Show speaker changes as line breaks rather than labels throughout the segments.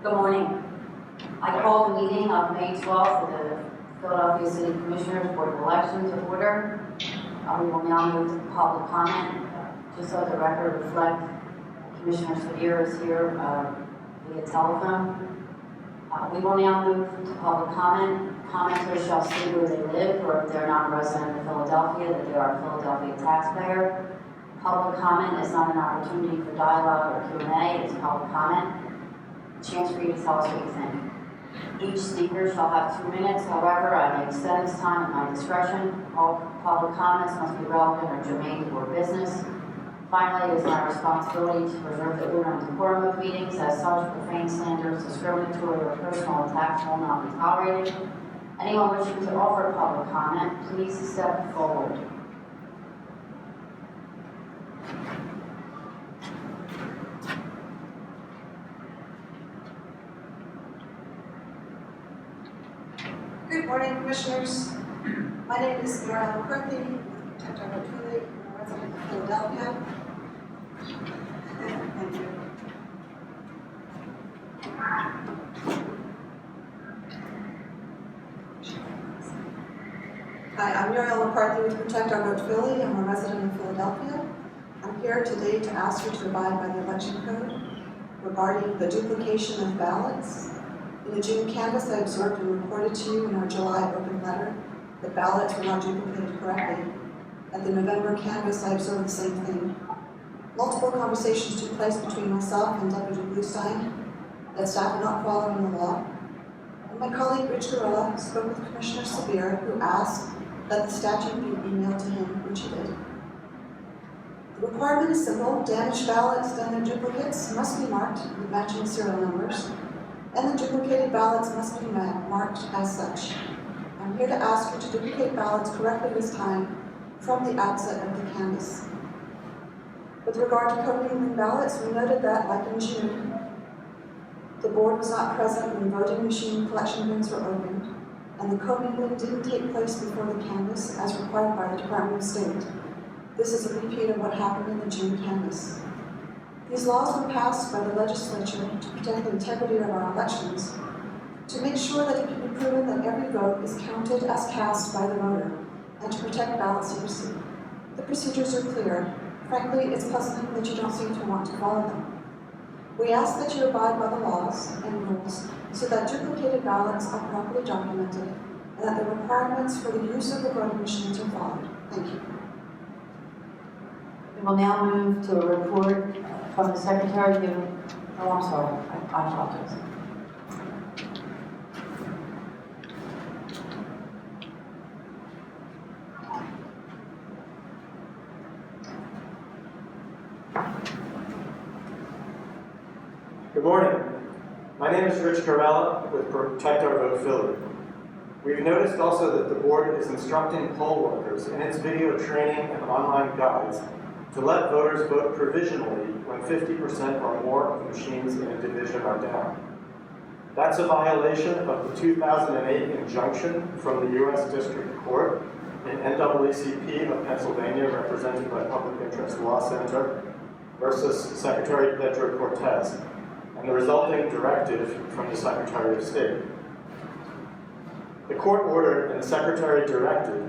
Good morning. I call the meeting of May 12th of the Philadelphia City Commissioners Board of Elections to order. We will now move to public comment. Just so the record reflect, Commissioner Sabir is here via telephone. We will now move to public comment. Commenters shall state where they live, or if they're not a resident of Philadelphia, that they are a Philadelphia taxpayer. Public comment is not an opportunity for dialogue or Q&A, it's public comment. A chance for you to tell us what you think. Each speaker shall have 2 minutes. However, I may extend this time at my discretion. All public comments must be relevant or germane to our business. Finally, it is my responsibility to preserve the order and decorum of meetings. As such, profane slanders, discriminatory, or personal attacks will not be tolerated. Anyone wishing to offer public comment, please step forward.
Good morning, Commissioners. My name is Murielle McCarthy of Dept of POVPhilly, I'm a resident of Philadelphia. Thank you. Hi, I'm Murielle McCarthy with Dept of POVPhilly. I'm a resident of Philadelphia. I'm here today to ask you to abide by the election code regarding the duplication of ballots. In the June canvass, I observed and reported to you in our July open letter that ballots were not duplicated correctly. At the November canvass, I observed the same thing. Multiple conversations took place between myself and Deputy Bluestein that staff are not following the law. And my colleague, Rich Garella, spoke with Commissioner Sabir, who asked that the statute be emailed to him, which he did. The requirement is simple. Damaged ballots and their duplicates must be marked with matching serial numbers, and the duplicated ballots must be marked as such. I'm here to ask you to duplicate ballots correctly this time from the outset of the canvass. With regard to commingling ballots, we noted that, like in June, the board was not present when voting machine collection bins were opened, and the commingling didn't take place before the canvass as required by the Department of State. This is a repeat of what happened in the June canvass. These laws were passed by the legislature to protect the integrity of our elections, to make sure that it can be proven that every vote is counted as cast by the voter, and to protect ballot secrecy. The procedures are clear. Frankly, it's puzzling that you don't seem to want to follow them. We ask that you abide by the laws and rules so that duplicated ballots are properly documented and that the requirements for the use of the voting machines are followed. Thank you.
We will now move to a report from the Secretary who, oh, I'm sorry, I apologize.
Good morning. My name is Rich Garella with Dept of POVPhilly. We've noticed also that the board is instructing poll workers in its video training and online guides to let voters vote provisionally when 50% or more of the machines in a division are down. That's a violation of the 2008 injunction from the U.S. District Court in NAACP of Pennsylvania, represented by Public Interest Law Center, versus Secretary Pedro Cortez, and the resulting directive from the Secretary of State. The court ordered and the Secretary directed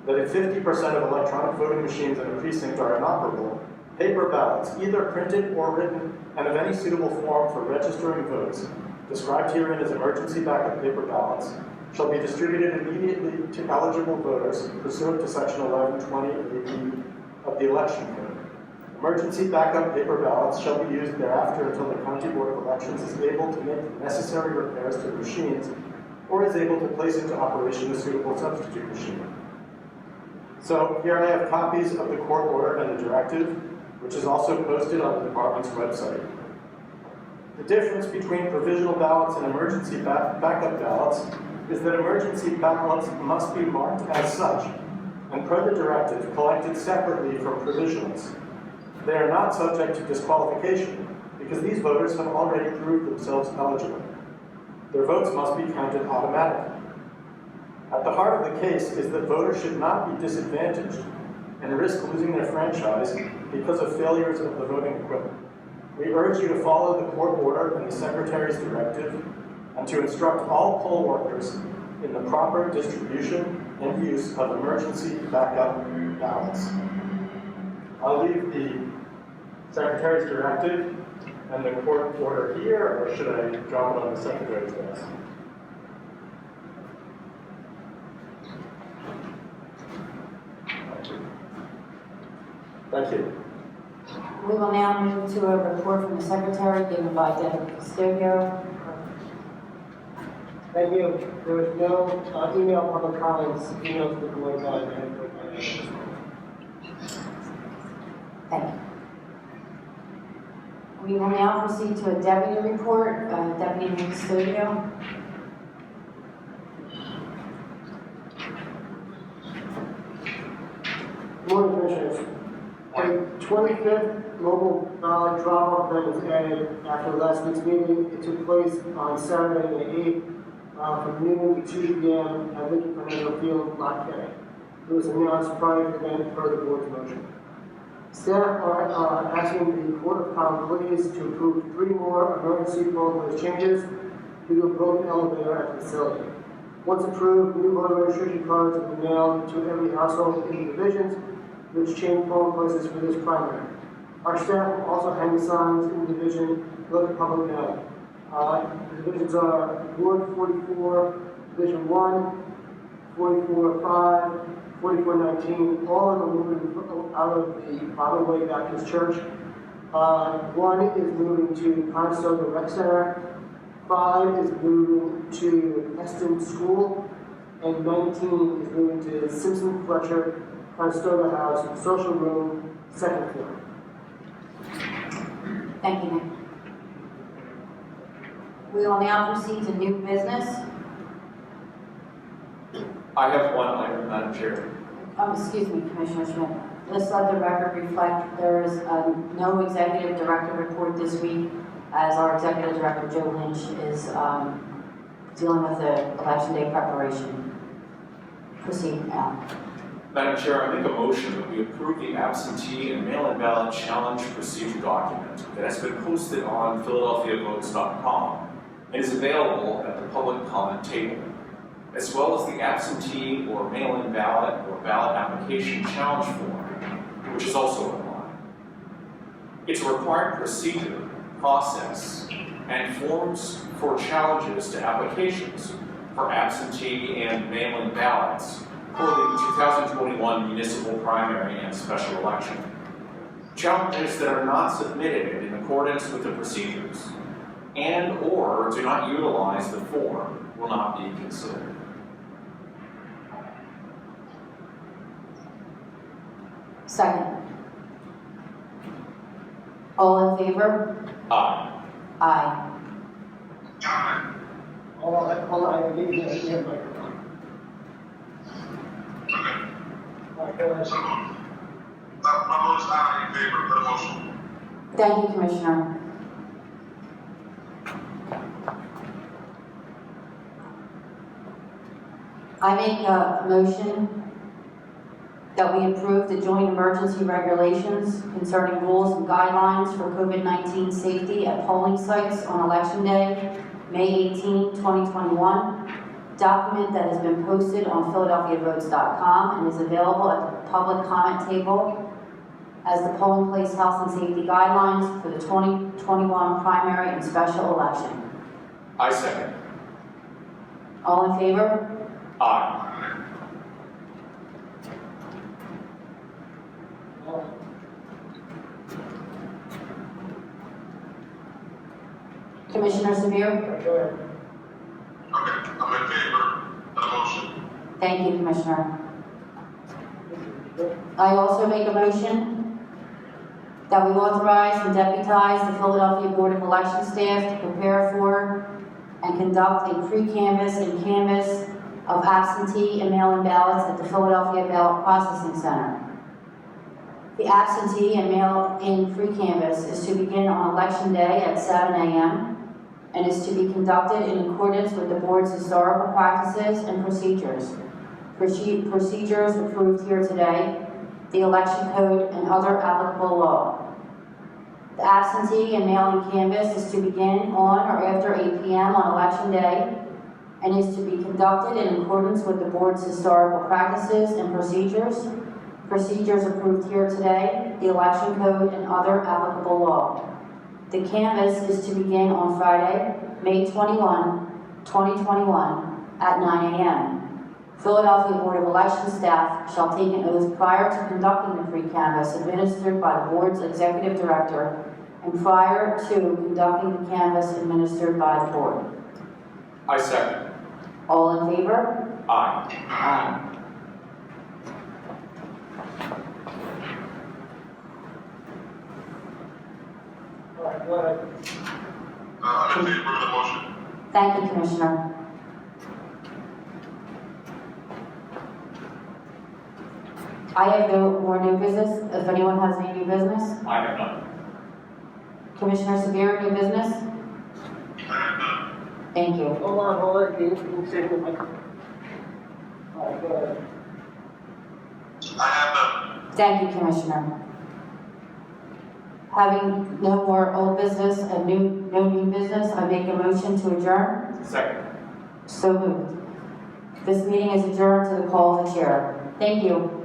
that if 50% of electronic voting machines in a precinct are inoperable, paper ballots, either printed or written, and of any suitable form for registering votes, described herein as emergency backup paper ballots, shall be distributed immediately to eligible voters pursuant to Section 1120 AD of the Election Code. Emergency backup paper ballots shall be used thereafter until the County Board of Elections is able to make the necessary repairs to the machines or is able to place into operation a suitable substitute machine. So here I have copies of the court order and the directive, which is also posted on the department's website. The difference between provisional ballots and emergency backup ballots is that emergency ballots must be marked as such, and per the directive, collected separately from provisionals. They are not subject to disqualification because these voters have already proved themselves eligible. Their votes must be counted automatically. At the heart of the case is that voters should not be disadvantaged and risk losing their franchise because of failures of the voting equipment. We urge you to follow the court order and the Secretary's directive and to instruct all poll workers in the proper distribution and use of emergency backup ballots. I'll leave the Secretary's directive and the court order here, or should I drop it on the Secretary's desk? Thank you.
We will now move to a report from the Secretary given by Deputy Custodio.
Thank you. There was no email public comments, emails were going on.
Thank you. We will now proceed to a deputy report, Deputy Custodio.
Good morning, Commissioners. A 25th mobile ballot drop-off event was added after last week's meeting. It took place on Saturday, May 8th, from noon to 2 p.m. at Lincoln Financial Field, Lot K. It was announced prior to the event per the board's motion. Staff are asking the Court of Common Pleas to approve 3 more emergency protocol changes due to a broken elevator at the facility. Once approved, new voter registration cards will be mailed to every household in the divisions, which change polling places for this primary. Our staff will also hang the signs in the division to let the public know. The divisions are Ward 44, Division 1, 44-5, 4419, all of them moving out of the Bottom Way Baptist Church. 1 is moving to Custodio Rec Center, 5 is moving to Eston School, and 19 is moving to Simpson Fletcher Custodio House, Social Room, 2nd floor.
Thank you, Nick. We will now proceed to new business.
I have one item, Madam Chair.
Excuse me, Commissioner Schmidt. Let's let the record reflect there is no executive director report this week, as our executive director, Joe Lynch, is dealing with the election day preparation. Proceed, Al.
Madam Chair, I make a motion that we approve the absentee and mail-in ballot challenge procedure document that has been posted on PhiladelphiaVotes.com and is available at the public comment table, as well as the absentee or mail-in ballot or ballot application challenge form, which is also online. It's a required procedure, process, and forms for challenges to applications for absentee and mail-in ballots for the 2021 municipal primary and special election. Challenges that are not submitted in accordance with the procedures and or do not utilize the form will not be considered.
Second. All in favor?
Aye.
Aye.
Hold on, I need you to hear microphone. All right, go ahead.
My vote is aye in favor of the motion.
Thank you, Commissioner. I make a motion that we approve the joint emergency regulations concerning rules and guidelines for COVID-19 safety at polling sites on Election Day, May 18, 2021. Document that has been posted on PhiladelphiaVotes.com and is available at the public comment table as the polling place health and safety guidelines for the 2021 primary and special election.
I second.
All in favor?
Aye.
Commissioner Sabir?
Go ahead.
Okay, I'm in favor of the motion.
Thank you, Commissioner. I also make a motion that we authorize and deputize the Philadelphia Board of Election staff to prepare for and conduct a pre-canvass and canvass of absentee and mail-in ballots at the Philadelphia Ballot Processing Center. The absentee and mail-in pre-canvass is to begin on Election Day at 7 a.m. and is to be conducted in accordance with the board's historical practices and procedures. Procedures approved here today, the election code, and other applicable law. The absentee and mail-in canvass is to begin on or after 8 p.m. on Election Day and is to be conducted in accordance with the board's historical practices and procedures approved here today, the election code, and other applicable law. The canvass is to begin on Friday, May 21, 2021, at 9 a.m. Philadelphia Board of Election staff shall take an oath prior to conducting the free canvass administered by the board's executive director and prior to conducting the canvass administered by the board.
I second.
All in favor?
Aye.
Aye.
All right, go ahead.
I'm in favor of the motion.
Thank you, Commissioner. I have no more new business. If anyone has any new business,
I have none.
Commissioner Sabir, new business?
I have none.
Thank you.
Hold on, can you say the mic? All right, go ahead.
I have none.
Thank you, Commissioner. Having no more old business and no new business, I make a motion to adjourn.
Second.
So moved. This meeting is adjourned to the call of the chair. Thank you.